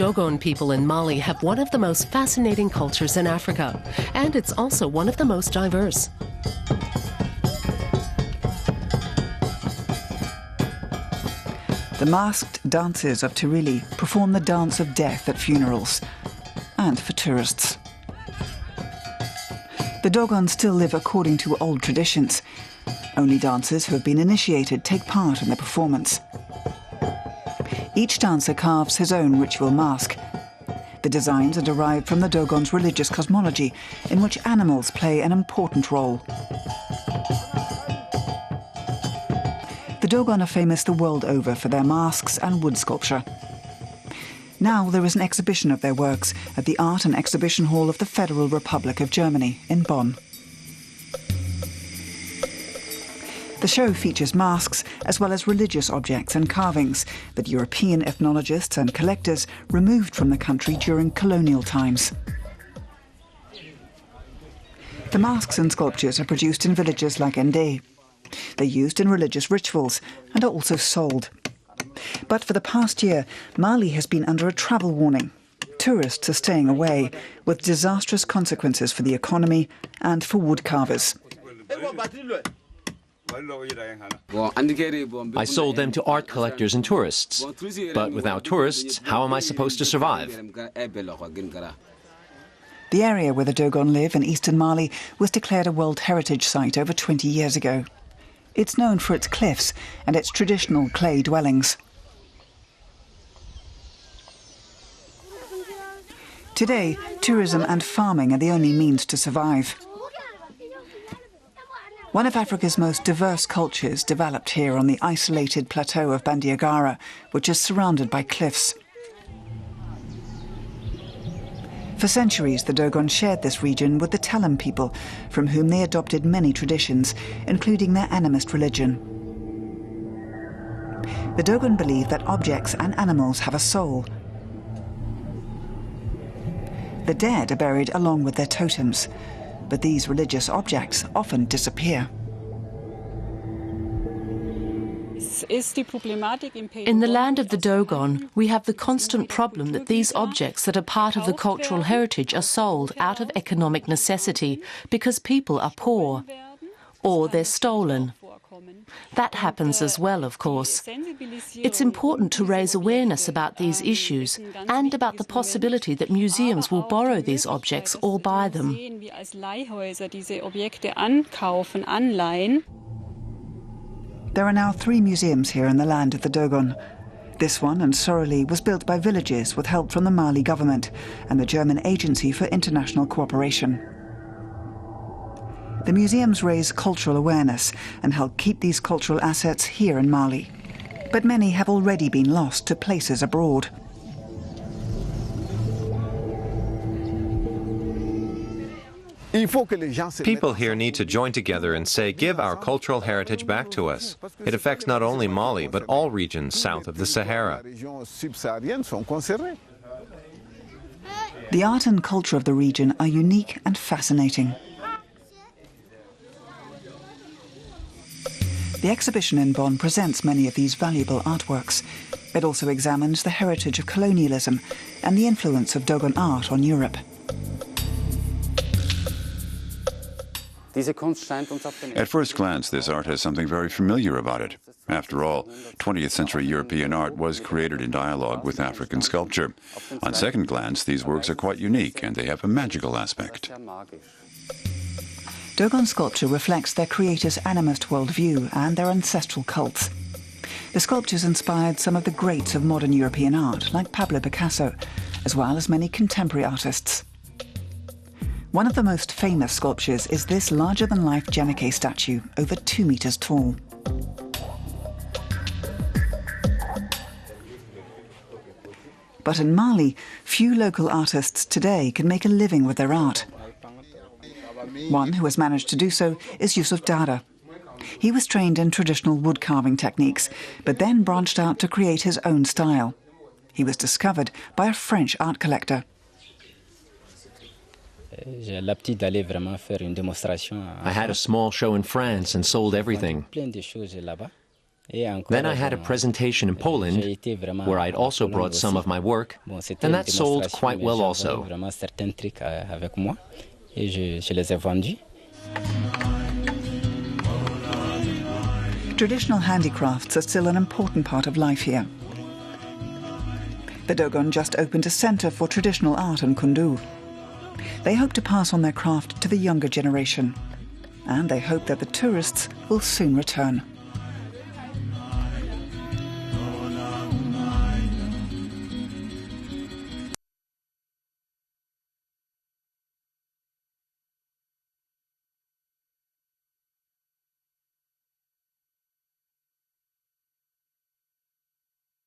Dogon people in Mali have one of the most fascinating cultures in Africa, and it's also one of the most diverse. The masked dancers of Tirili perform the dance of death at funerals and for tourists. The Dogon still live according to old traditions. Only dancers who have been initiated take part in the performance. Each dancer carves his own ritual mask. The designs are derived from the Dogon's religious cosmology, in which animals play an important role. The Dogon are famous the world over for their masks and wood sculpture. Now there is an exhibition of their works at the Art and Exhibition Hall of the Federal Republic of Germany in Bonn. The show features masks as well as religious objects and carvings that European ethnologists and collectors removed from the country during colonial times. The masks and sculptures are produced in villages like Ndé. They're used in religious rituals and are also sold. But for the past year, Mali has been under a travel warning. Tourists are staying away, with disastrous consequences for the economy and for wood carvers. I sold them to art collectors and tourists. But without tourists, how am I supposed to survive? The area where the Dogon live in eastern Mali was declared a World Heritage Site over 20 years ago. It's known for its cliffs and its traditional clay dwellings. Today, tourism and farming are the only means to survive. One of Africa's most diverse cultures developed here on the isolated plateau of Bandiagara, which is surrounded by cliffs. For centuries, the Dogon shared this region with the Telem people, from whom they adopted many traditions, including their animist religion. The Dogon believe that objects and animals have a soul. The dead are buried along with their totems, but these religious objects often disappear. In the land of the Dogon, we have the constant problem that these objects that are part of the cultural heritage are sold out of economic necessity because people are poor, or they're stolen. That happens as well, of course. It's important to raise awareness about these issues and about the possibility that museums will borrow these objects or buy them. There are now 3 museums here in the land of the Dogon. This one in Soroli was built by villages with help from the Mali government and the German Agency for International Cooperation. The museums raise cultural awareness and help keep these cultural assets here in Mali. But many have already been lost to places abroad. People here need to join together and say, give our cultural heritage back to us. It affects not only Mali, but all regions south of the Sahara. The art and culture of the region are unique and fascinating. The exhibition in Bonn presents many of these valuable artworks. It also examines the heritage of colonialism and the influence of Dogon art on Europe. At first glance, this art has something very familiar about it. After all, 20th century European art was created in dialogue with African sculpture. On second glance, these works are quite unique and they have a magical aspect. Dogon sculpture reflects their creators' animist worldview and their ancestral cults. The sculptures inspired some of the greats of modern European art, like Pablo Picasso, as well as many contemporary artists. One of the most famous sculptures is this larger-than-life Janike statue, over 2 meters tall. But in Mali, few local artists today can make a living with their art. One who has managed to do so is Yusuf Dada. He was trained in traditional wood carving techniques, but then branched out to create his own style. He was discovered by a French art collector. I had a small show in France and sold everything. Then I had a presentation in Poland where I'd also brought some of my work, and that sold quite well also. Traditional handicrafts are still an important part of life here. The Dogon just opened a centre for traditional art in Kundu. They hope to pass on their craft to the younger generation, and they hope that the tourists will soon return.